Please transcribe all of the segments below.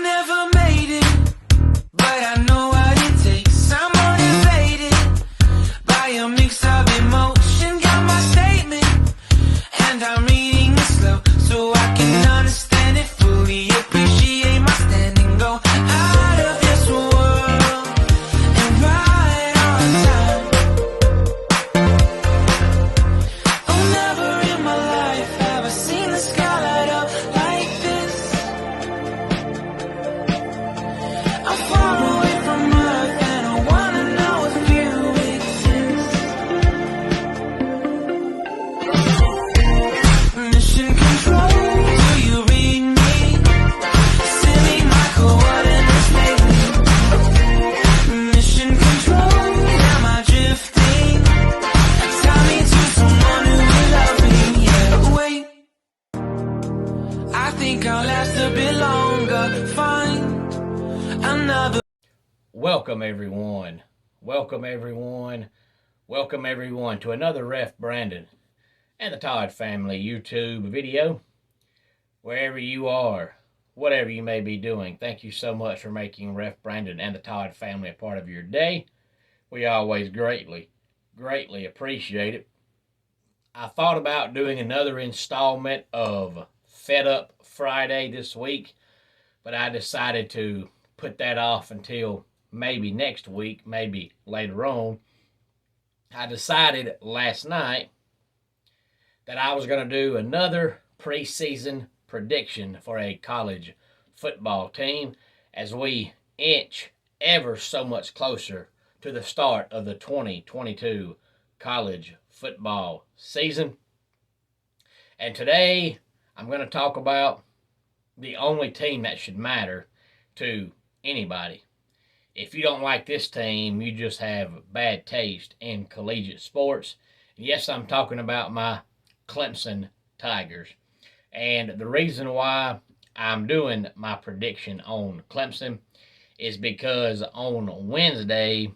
never made it, but I know what it takes. I'm motivated by a mix of emotion. Got my statement, and I'm reading it slow so I can understand it fully. Appreciate my standing, go out of this world and right on time. Oh, never in my life have I seen the sky light up like this. I'm far away from Earth and I wanna know if you exist. Mission control, do you read me? Send me my coordinates lately. Mission control, am I drifting? Tie me to someone who will love me, yeah. Wait, I think I'll last a bit longer. Find another. Welcome everyone. Welcome everyone. Welcome everyone to another Ref Brandon and the Todd family YouTube video. Wherever you are, whatever you may be doing, thank you so much for making Ref Brandon and the Todd family a part of your day. We always greatly appreciate it. I thought about doing another installment of Fed Up Friday this week, but I decided to put that off until maybe next week, maybe later on. I decided last night that I was going to do another preseason prediction for a college football team as we inch ever so much closer to the start of the 2022 college football season. And today I'm going to talk about the only team that should matter to anybody. If you don't like this team, you just have bad taste in collegiate sports. Yes, I'm talking about my Clemson Tigers. And the reason why I'm doing my prediction on Clemson is because on Wednesday,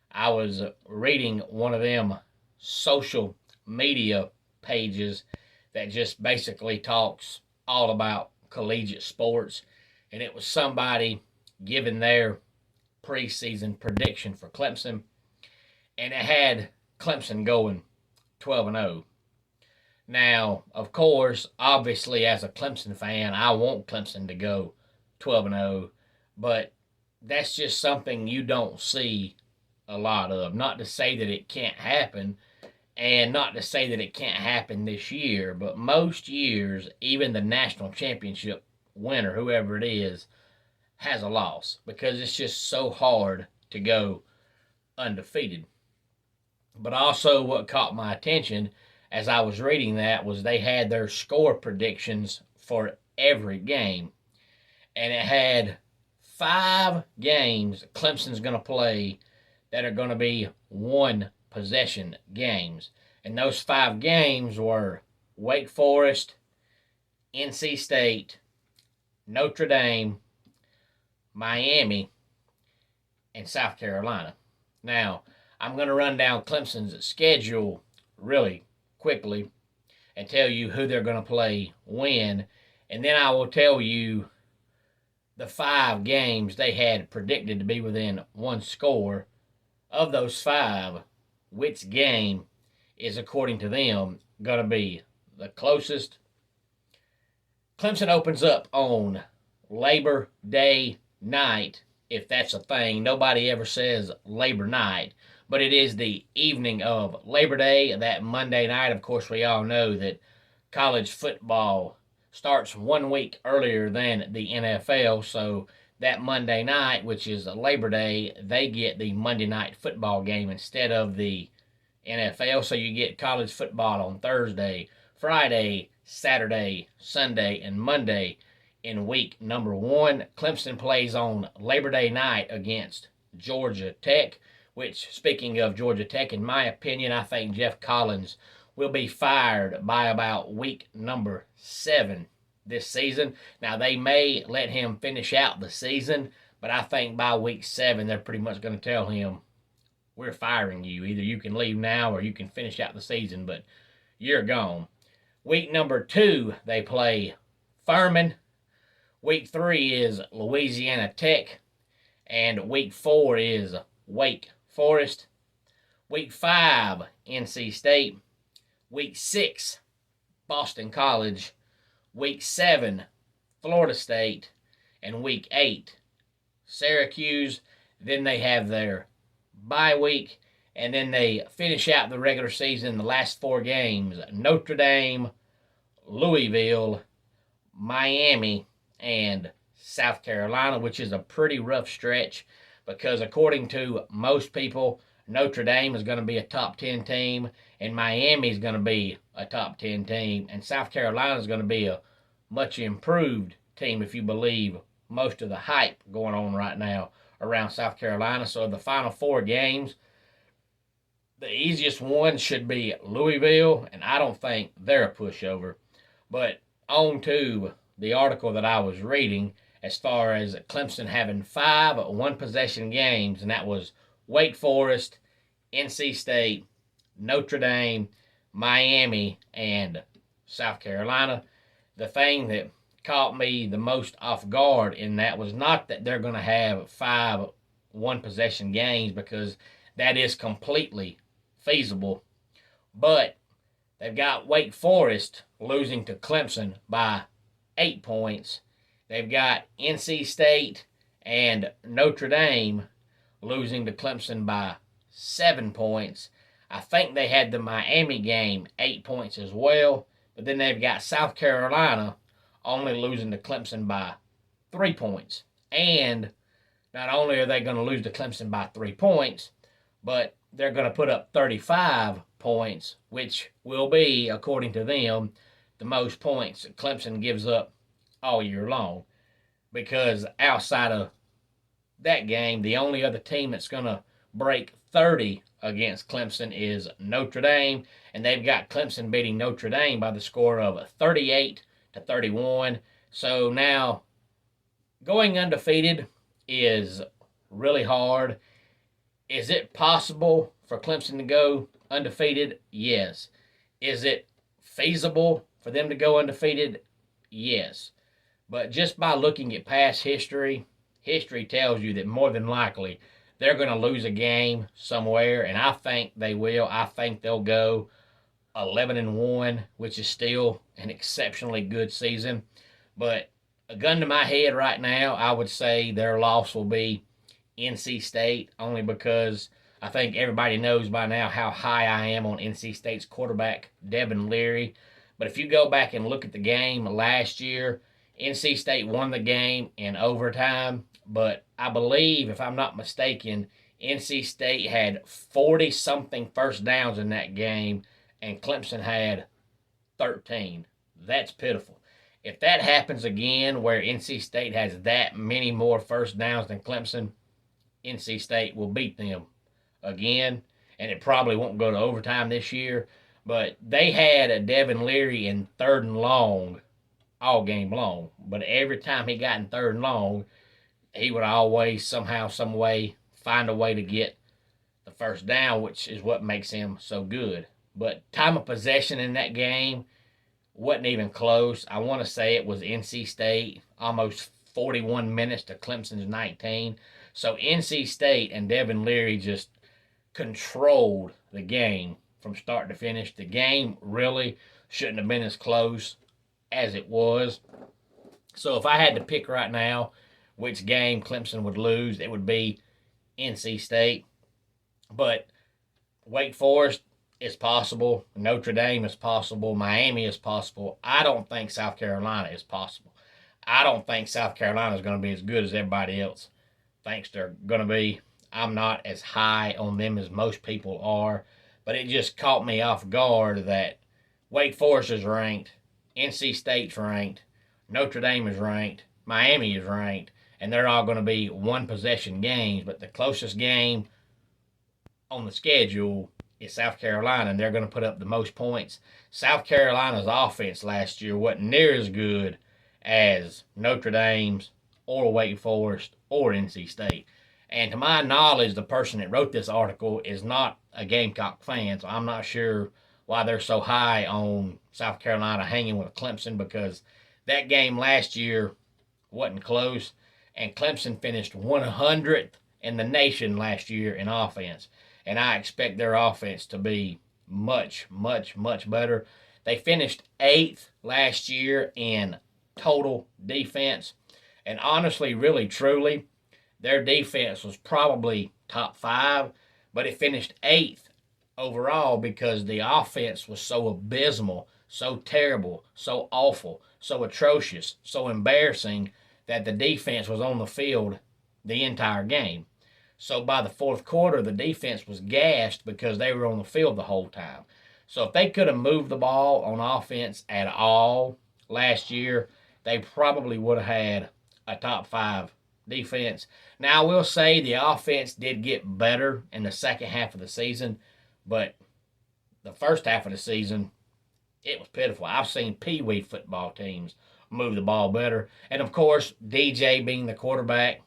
I was reading one of them social media pages that just basically talks all about collegiate sports. And it was somebody giving their preseason prediction for Clemson, and it had Clemson going 12-0. Now, of course, obviously as a Clemson fan, I want Clemson to go 12-0, but that's just something you don't see a lot of. Not to say that it can't happen, and not to say that it can't happen this year, but most years, even the national championship winner, whoever it is, has a loss because it's just so hard to go undefeated. But also what caught my attention as I was reading that was they had their score predictions for every game. And it had 5 games Clemson's going to play that are going to be one-possession games. And those 5 games were Wake Forest, NC State, Notre Dame, Miami, and South Carolina. Now, I'm going to run down Clemson's schedule really quickly and tell you who they're going to play when, and then I will tell you the 5 games they had predicted to be within one score. Of those 5, which game is, according to them, going to be the closest. Clemson opens up on Labor Day night, if that's a thing. Nobody ever says Labor night, but it is the evening of Labor Day, that Monday night. Of course, we all know that college football starts 1 week earlier than the NFL, so that Monday night, which is Labor Day, they get the Monday night football game instead of the NFL, so you get college football on Thursday, Friday, Saturday, Sunday, and Monday. In week number 1, Clemson plays on Labor Day night against Georgia Tech, which, speaking of Georgia Tech, in my opinion, I think Jeff Collins will be fired by about week number 7 this season. Now, they may let him finish out the season, but I think by week 7, they're pretty much going to tell him, we're firing you. Either you can leave now or you can finish out the season, but you're gone. Week number 2, they play Furman, Week 3 is Louisiana Tech, and Week 4 is Wake Forest. Week 5, NC State. Week 6, Boston College. Week 7, Florida State. And Week 8, Syracuse. Then they have their bye week, and then they finish out the regular season, the last 4 games: Notre Dame, Louisville, Miami, and South Carolina, which is a pretty rough stretch because according to most people, Notre Dame is going to be a top 10 team, and Miami is going to be a top 10 team, and South Carolina is going to be a much improved team if you believe most of the hype going on right now around South Carolina. So the final 4 games, the easiest one should be Louisville, and I don't think they're a pushover. But on to the article that I was reading as far as Clemson having 5 one-possession games, and that was Wake Forest, NC State, Notre Dame, Miami, and South Carolina. The thing that caught me the most off guard in that was not that they're going to have 5 one-possession games, because that is completely feasible, but they've got Wake Forest losing to Clemson by 8 points. They've got NC State and Notre Dame losing to Clemson by 7 points. I think they had the Miami game 8 points as well, but then they've got South Carolina only losing to Clemson by 3 points. And not only are they going to lose to Clemson by 3 points, but they're going to put up 35 points, which will be, according to them, the most points Clemson gives up all year long. Because outside of that game, the only other team that's going to break 30 against Clemson is Notre Dame, and they've got Clemson beating Notre Dame by the score of 38-31. So now, going undefeated is really hard. Is it possible for Clemson to go undefeated? Yes. Is it feasible for them to go undefeated? Yes. But just by looking at past history, history tells you that more than likely they're going to lose a game somewhere, and I think they will. I think they'll go 11-1, which is still an exceptionally good season. But a gun to my head right now, I would say their loss will be NC State, only because I think everybody knows by now how high I am on NC State's quarterback, Devin Leary. But if you go back and look at the game last year, NC State won the game in overtime, but I believe, if I'm not mistaken, NC State had 40-something first downs in that game, and Clemson had 13. That's pitiful. If that happens again, where NC State has that many more first downs than Clemson, NC State will beat them again, and it probably won't go to overtime this year. But they had a Devin Leary in 3rd and long all game long. But every time he got in 3rd and long, he would always somehow, some way, find a way to get the first down, which is what makes him so good. But time of possession in that game wasn't even close. I want to say it was NC State, almost 41 minutes to Clemson's 19. So NC State and Devin Leary just controlled the game from start to finish. The game really shouldn't have been as close as it was. So if I had to pick right now which game Clemson would lose, it would be NC State. But Wake Forest is possible. Notre Dame is possible. Miami is possible. I don't think South Carolina is possible. I don't think South Carolina is going to be as good as everybody else thinks they're going to be. I'm not as high on them as most people are, but it just caught me off guard that Wake Forest is ranked, NC State's ranked, Notre Dame is ranked, Miami is ranked, and they're all going to be one-possession games, but the closest game on the schedule is South Carolina, and they're going to put up the most points. South Carolina's offense last year wasn't near as good as Notre Dame's or Wake Forest or NC State. And to my knowledge, the person that wrote this article is not a Gamecock fan, so I'm not sure why they're so high on South Carolina hanging with Clemson, because that game last year wasn't close. And Clemson finished 100th in the nation last year in offense. And I expect their offense to be much, much, much better. They finished 8th last year in total defense. And honestly, really, truly, their defense was probably top 5, but it finished 8th overall because the offense was so abysmal, so terrible, so awful, so atrocious, so embarrassing that the defense was on the field the entire game. So by the fourth quarter, the defense was gashed because they were on the field the whole time. So if they could have moved the ball on offense at all last year, they probably would have had a top 5 defense. Now, I will say the offense did get better in the second half of the season, but the first half of the season, it was pitiful. I've seen pee-wee football teams move the ball better. And, of course, DJ being the quarterback,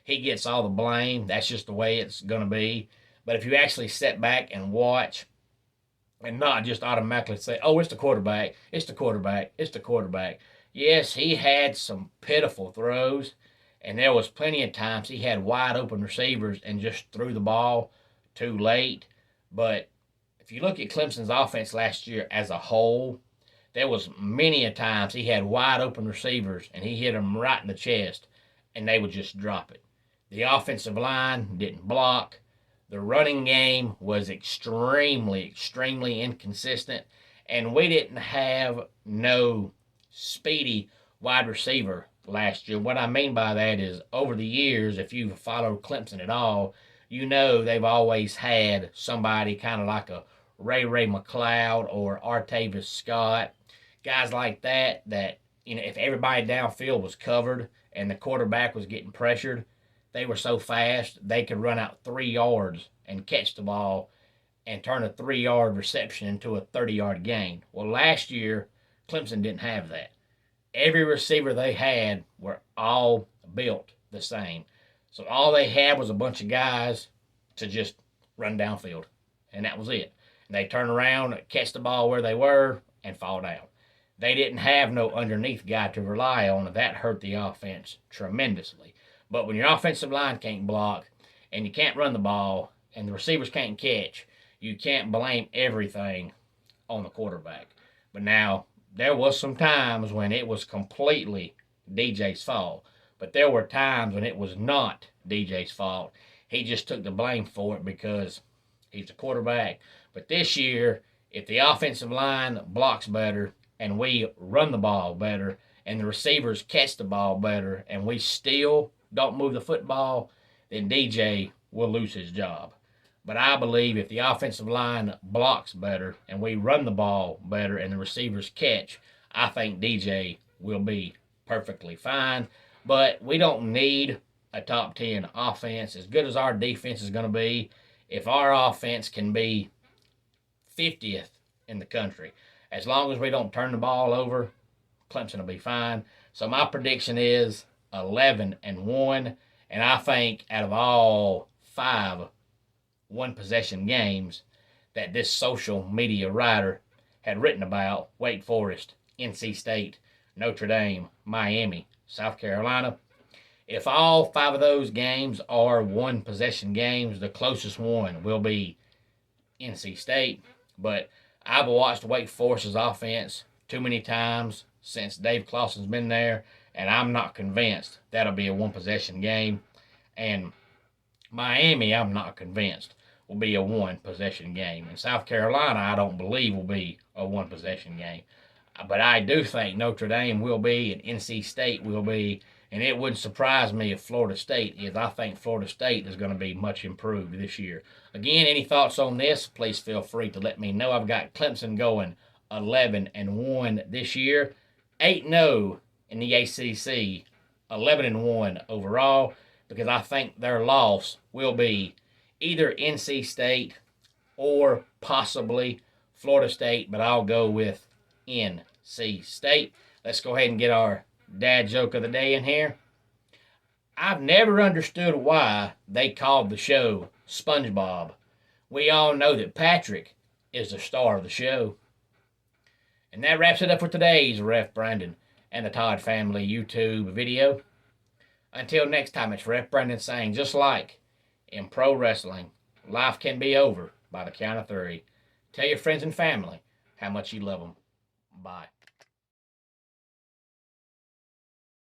he gets all the blame. That's just the way it's going to be. But if you actually sit back and watch and not just automatically say, oh, it's the quarterback, it's the quarterback, it's the quarterback. Yes, he had some pitiful throws, and there was plenty of times he had wide open receivers and just threw the ball too late. But if you look at Clemson's offense last year as a whole, there was many a times he had wide open receivers and he hit them right in the chest and they would just drop it. The offensive line didn't block. The running game was extremely, extremely inconsistent. And we didn't have no speedy wide receiver last year. What I mean by that is over the years, if you've followed Clemson at all, you know they've always had somebody kind of like a Ray McLeod or Artavis Scott, guys like that, if everybody downfield was covered and the quarterback was getting pressured, they were so fast they could run out 3 yards and catch the ball and turn a 3-yard reception into a 30-yard gain. Well, last year, Clemson didn't have that. Every receiver they had were all built the same. So all they had was a bunch of guys to just run downfield, and that was it. And they turn around, catch the ball where they were, and fall down. They didn't have no underneath guy to rely on, and that hurt the offense tremendously. But when your offensive line can't block, and you can't run the ball, and the receivers can't catch, you can't blame everything on the quarterback. But now, there was some times when it was completely DJ's fault. But there were times when it was not DJ's fault. He just took the blame for it because he's a quarterback. But this year, if the offensive line blocks better and we run the ball better and the receivers catch the ball better and we still don't move the football, then DJ will lose his job. But I believe if the offensive line blocks better and we run the ball better and the receivers catch, I think DJ will be perfectly fine. But we don't need a top 10 offense. As good as our defense is going to be, if our offense can be 50th in the country, as long as we don't turn the ball over, Clemson will be fine. So my prediction is 11-1, and I think out of all 5 one-possession games that this social media writer had written about, Wake Forest, NC State, Notre Dame, Miami, South Carolina, if all 5 of those games are one-possession games, the closest one will be NC State. But I've watched Wake Forest's offense too many times since Dave Clawson's been there, and I'm not convinced that'll be a one-possession game. And Miami, I'm not convinced will be a one-possession game. And South Carolina, I don't believe will be a one-possession game. But I do think Notre Dame will be and NC State will be, and it wouldn't surprise me if Florida State is. I think Florida State is going to be much improved this year. Again, any thoughts on this, please feel free to let me know. I've got Clemson going 11-1 this year, 8-0 in the ACC, 11-1 overall, because I think their loss will be either NC State or possibly Florida State, but I'll go with NC State. Let's go ahead and get our dad joke of the day in here. I've never understood why they called the show SpongeBob. We all know that Patrick is the star of the show. And that wraps it up for today's Ref Brandon. and the Todd Family YouTube video. Until next time, it's Ref Brandon saying, just like in pro wrestling, life can be over by the count of 3. Tell your friends and family how much you love them. Bye.